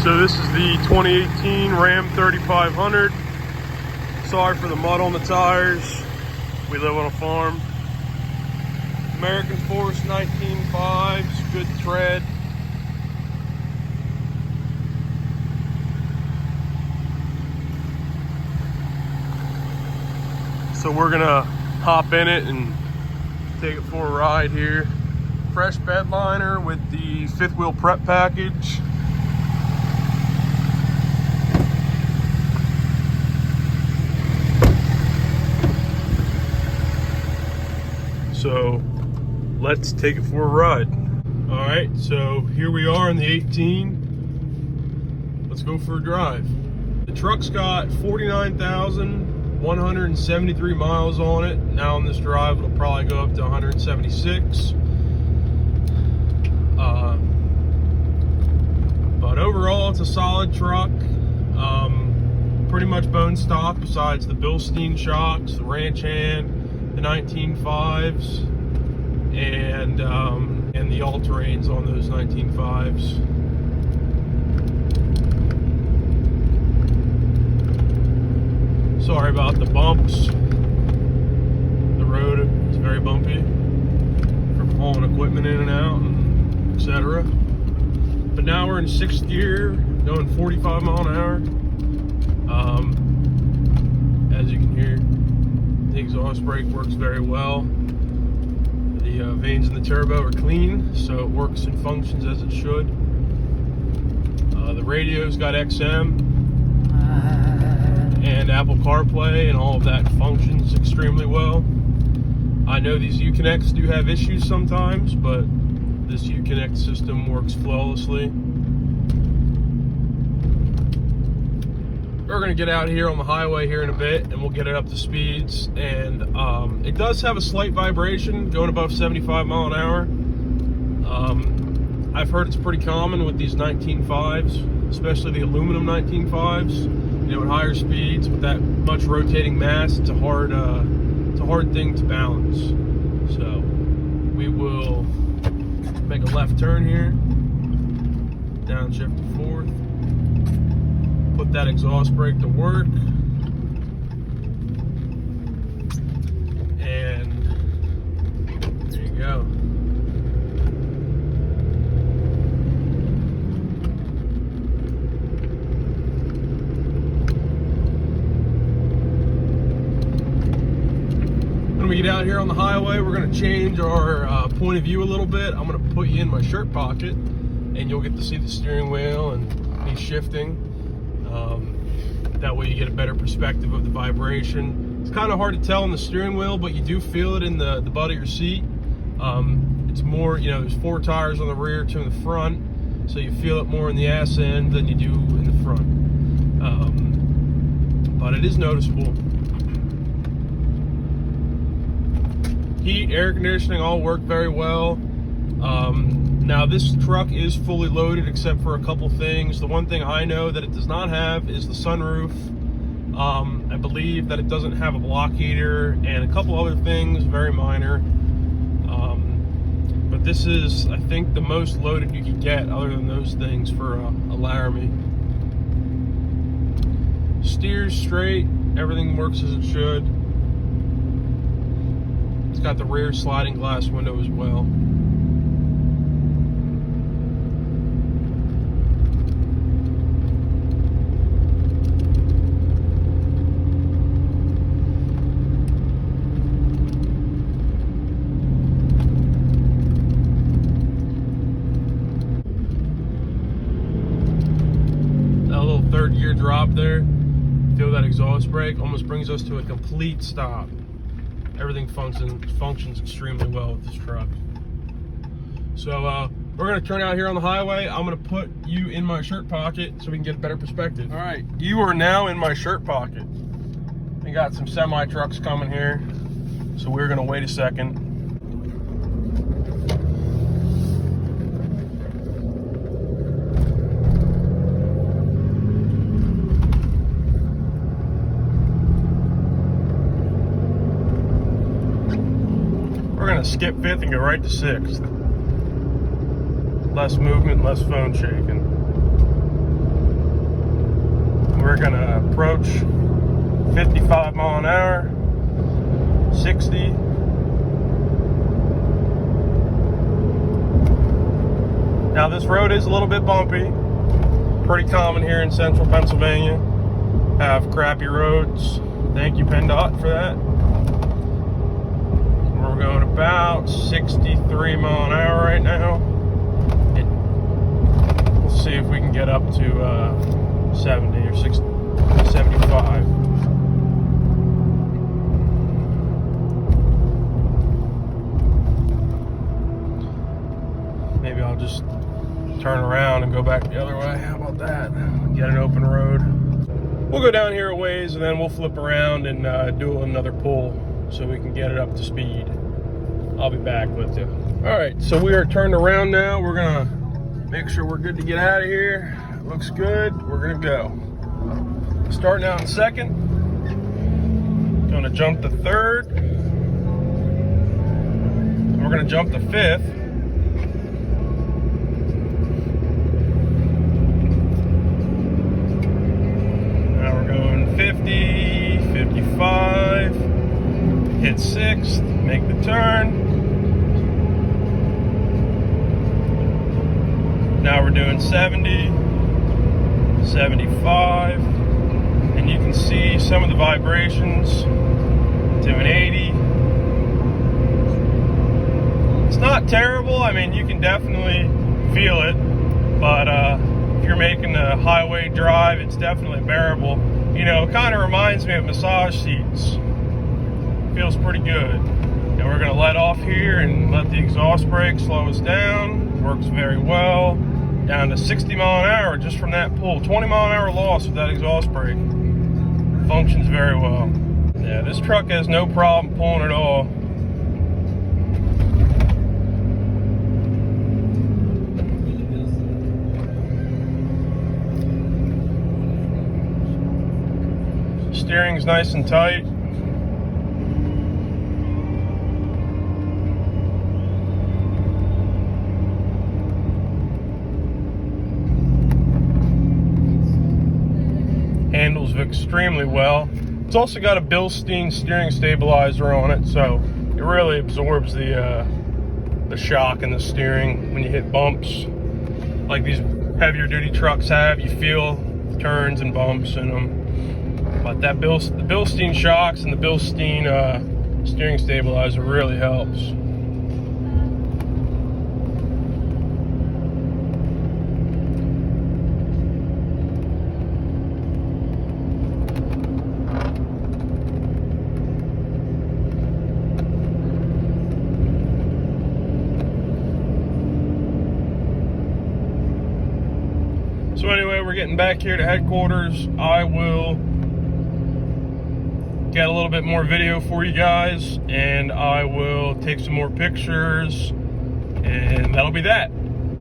So this is the 2018 Ram 3500. Sorry for the mud on the tires. We live on a farm. American Force 19.5s, good tread. So we're gonna hop in it and take it for a ride here. Fresh bed liner with the fifth wheel prep package. So let's take it for a ride. All right, so here we are in the 18. Let's go for a drive. The truck's got 49,173 miles on it. Now on this drive, it'll probably go up to 176. But overall, it's a solid truck. Pretty much bone stock besides the Bilstein shocks, the ranch hand, the 19.5s, and the all-terrains on those 19.5s. Sorry about the bumps. The road is very bumpy from hauling equipment in and out, and etc. But now we're in 6th gear, going 45 mile an hour. As you can hear, the exhaust brake works very well. The vanes in the turbo are clean, so it works and functions as it should. The radio's got XM and Apple CarPlay, and all of that functions extremely well. I know these Uconnects do have issues sometimes, but this Uconnect system works flawlessly. We're gonna get out here on the highway here in a bit, and we'll get it up to speeds. And it does have a slight vibration going above 75 mile an hour. I've heard it's pretty common with these 19.5s, especially the aluminum 19.5s. You know, at higher speeds with that much rotating mass, it's a hard thing to balance. So we will make a left turn here, downshift to 4th. Put that exhaust brake to work, and there you go. When we get out here on the highway, we're going to change our point of view a little bit. I'm going to put you in my shirt pocket, and you'll get to see the steering wheel and me shifting. That way you get a better perspective of the vibration. It's kind of hard to tell on the steering wheel, but you do feel it in the butt of your seat. It's more, you know, there's 4 tires on the rear, 2 in the front, so you feel it more in the ass end than you do in the front. But it is noticeable. Heat, air conditioning all work very well. Now this truck is fully loaded except for a couple things. The one thing I know that it does not have is the sunroof. I believe that it doesn't have a block heater and a couple other things, very minor. But this is, I think, the most loaded you can get other than those things for a Laramie. Steers straight, everything works as it should. It's got the rear sliding glass window as well. That little 3rd gear drop there, feel that exhaust brake, almost brings us to a complete stop. Everything functions extremely well with this truck. So we're gonna turn out here on the highway. I'm gonna put you in my shirt pocket so we can get a better perspective. All right, you are now in my shirt pocket. We got some semi trucks coming here, so we're gonna wait a second. Skip 5th and go right to 6th. Less movement, less phone shaking. We're gonna approach 55 mile an hour, 60. Now this road is a little bit bumpy. Pretty common here in central Pennsylvania. Have crappy roads. Thank you, PennDOT, for that. We're going about 63 mile an hour right now. We'll see if we can get up to 70 or 60, 75. Maybe I'll just turn around and go back the other way. How about that? Get an open road. We'll go down here a ways and then we'll flip around and do another pull so we can get it up to speed. I'll be back with you. All right, so we are turned around now. We're gonna make sure we're good to get out of here. It looks good. We're gonna go. Starting out in second. Gonna jump to third. We're gonna jump to fifth. Now we're going 50, 55, hit sixth, make the turn. Now we're doing 70, 75, and you can see some of the vibrations. Doing 80. It's not terrible. I mean, you can definitely feel it, but if you're making a highway drive, it's definitely bearable. You know, it kind of reminds me of massage seats. Feels pretty good. And we're gonna let off here and let the exhaust brake slow us down. Works very well. Down to 60 mile an hour just from that pull. 20 mile an hour loss with that exhaust brake. Functions very well. Yeah, this truck has no problem pulling at all. Steering's nice and tight. Handles extremely well. It's also got a Bilstein steering stabilizer on it, so it really absorbs the shock in the steering when you hit bumps. Like these heavier duty trucks have, you feel turns and bumps in them. But that the Bilstein shocks and the Bilstein steering stabilizer really helps. So anyway, we're getting back here to headquarters. I will get a little bit more video for you guys, and I will take some more pictures, and that'll be that.